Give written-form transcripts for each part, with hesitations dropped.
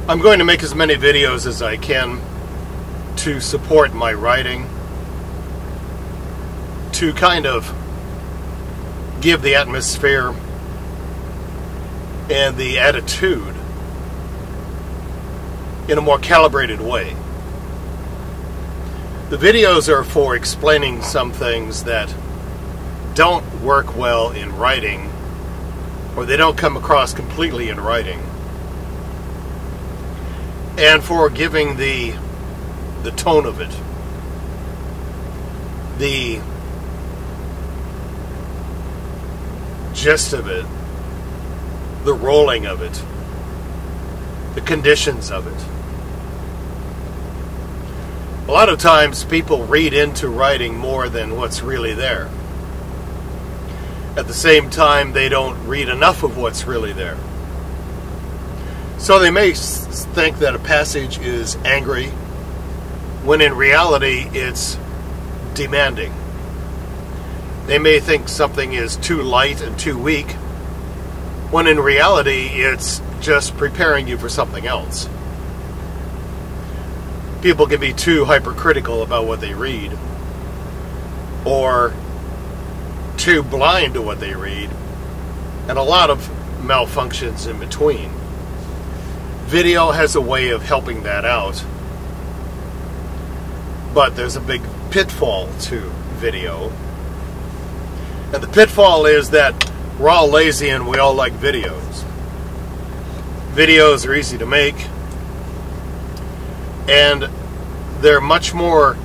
I'm going to make as many videos as I can to support my writing, to kind of give the atmosphere and the attitude in a more calibrated way. The videos are for explaining some things that don't work well in writing, or they don't come across completely in writing, and for giving the tone of it, the gist of it, the rolling of it, the conditions of it. A lot of times people read into writing more than what's really there. At the same time, they don't read enough of what's really there. So they may think that a passage is angry, when in reality it's demanding. They may think something is too light and too weak, when in reality it's just preparing you for something else. People can be too hypercritical about what they read, or too blind to what they read, and a lot of malfunctions in between. Video has a way of helping that out, but there's a big pitfall to video. And the pitfall is that we're all lazy and we all like videos. Videos are easy to make, and they're much more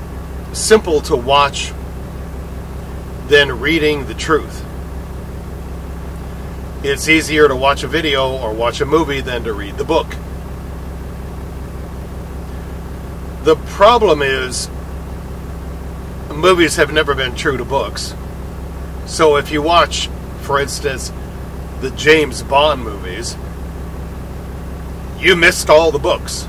simple to watch than reading the truth. It's easier to watch a video or watch a movie than to read the book. The problem is, movies have never been true to books. So if you watch, for instance, the James Bond movies, you missed all the books.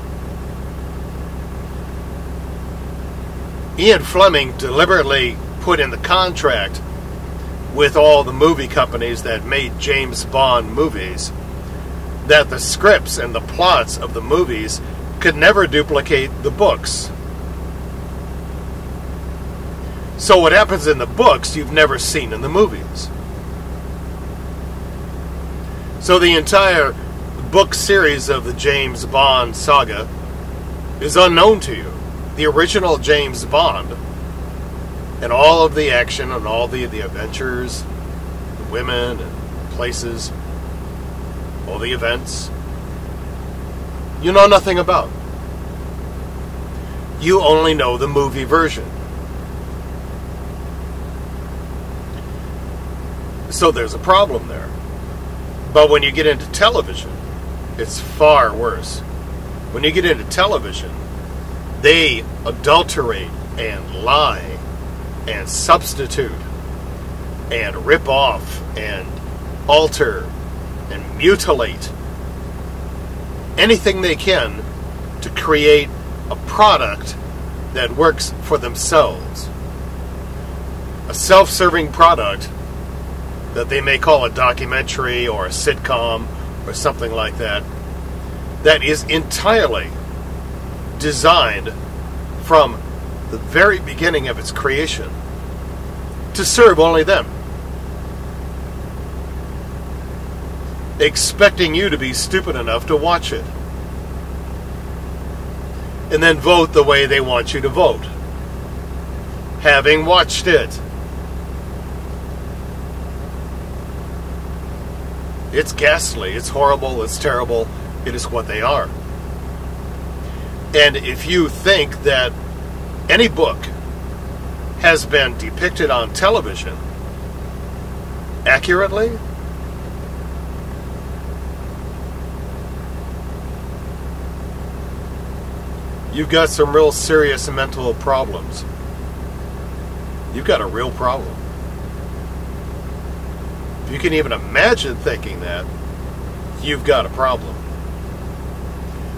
Ian Fleming deliberately put in the contract with all the movie companies that made James Bond movies that the scripts and the plots of the movies could never duplicate the books. So what happens in the books you've never seen in the movies. So the entire book series of the James Bond saga is unknown to you. The original James Bond and all of the action and all the adventures, the women and places, all the events, you know nothing about. You only know the movie version. So there's a problem there. But when you get into television, it's far worse. When you get into television, they adulterate and lie and substitute and rip off and alter and mutilate anything they can to create a product that works for themselves. A self-serving product that they may call a documentary or a sitcom or something like that, that is entirely designed from the very beginning of its creation to serve only them, expecting you to be stupid enough to watch it and then vote the way they want you to vote, having watched it. It's ghastly, it's horrible, it's terrible, it is what they are. And if you think that any book has been depicted on television accurately, you've got some real serious mental problems. You've got a real problem. If you can even imagine thinking that, you've got a problem.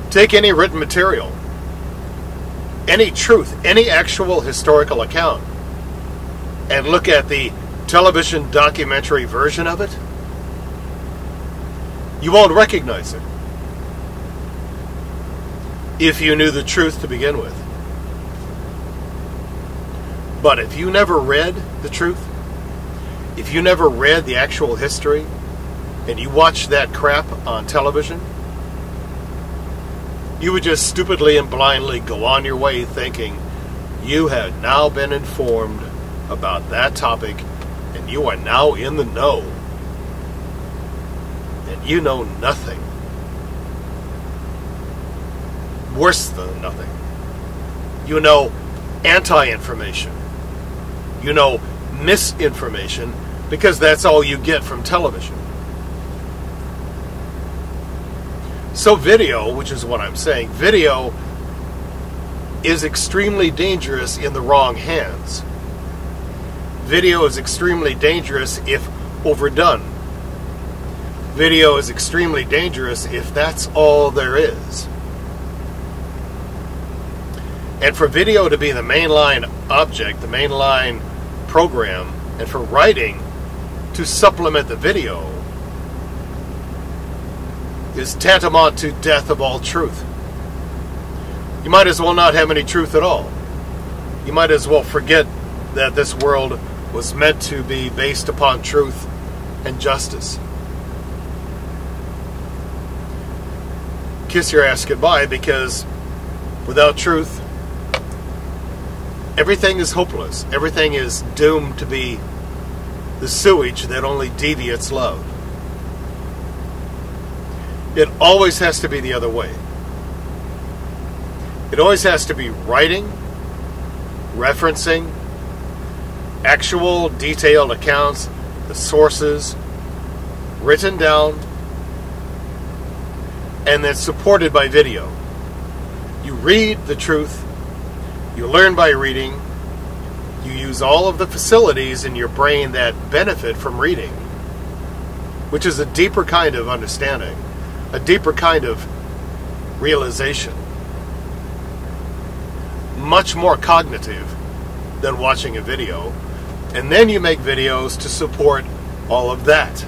Take any written material, any truth, any actual historical account, and look at the television documentary version of it. You won't recognize it. if you knew the truth to begin with. But if you never read the truth, if you never read the actual history, and you watched that crap on television, you would just stupidly and blindly go on your way thinking you had now been informed about that topic, and you are now in the know. And you know nothing. Worse than nothing. You know anti-information. You know misinformation, because that's all you get from television. So video, which is what I'm saying, video is extremely dangerous in the wrong hands. Video is extremely dangerous if overdone. Video is extremely dangerous if that's all there is. And for video to be the mainline object, the mainline program, and for writing to supplement the video is tantamount to death of all truth. You might as well not have any truth at all. You might as well forget that this world was meant to be based upon truth and justice. Kiss your ass goodbye, because without truth, everything is hopeless. Everything is doomed to be the sewage that only deviates love. It always has to be the other way. It always has to be writing, referencing, actual detailed accounts, the sources, written down, and then supported by video. You read the truth, you learn by reading, you use all of the facilities in your brain that benefit from reading, which is a deeper kind of understanding, a deeper kind of realization, much more cognitive than watching a video. And then you make videos to support all of that.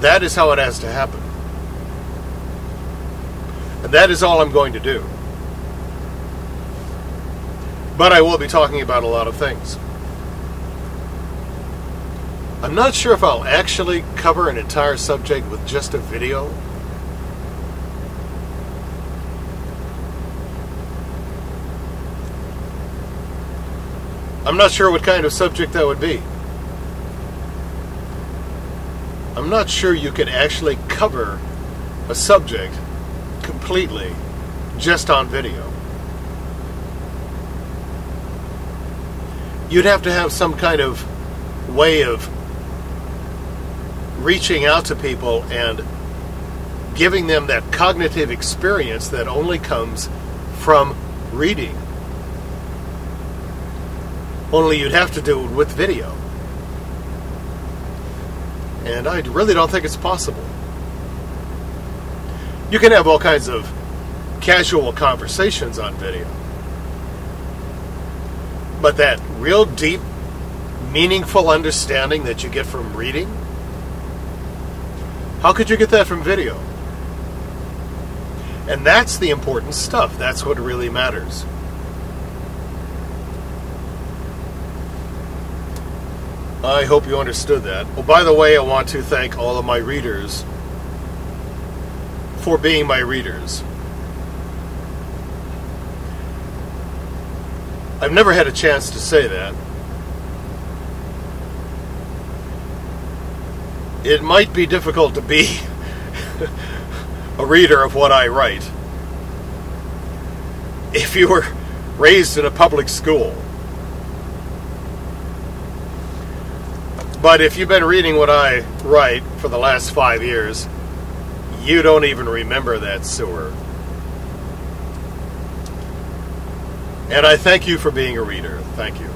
That is how it has to happen. And that is all I'm going to do. But I will be talking about a lot of things. I'm not sure if I'll actually cover an entire subject with just a video. I'm not sure what kind of subject that would be. I'm not sure you could actually cover a subject completely just on video. You'd have to have some kind of way of reaching out to people and giving them that cognitive experience that only comes from reading. Only you'd have to do it with video. And I really don't think it's possible. You can have all kinds of casual conversations on video. But that real deep, meaningful understanding that you get from reading, how could you get that from video? And that's the important stuff. That's what really matters. I hope you understood that. Oh, by the way, I want to thank all of my readers for being my readers. I've never had a chance to say that. It might be difficult to be a reader of what I write if you were raised in a public school. But if you've been reading what I write for the last 5 years, you don't even remember that sewer. And I thank you for being a reader. Thank you.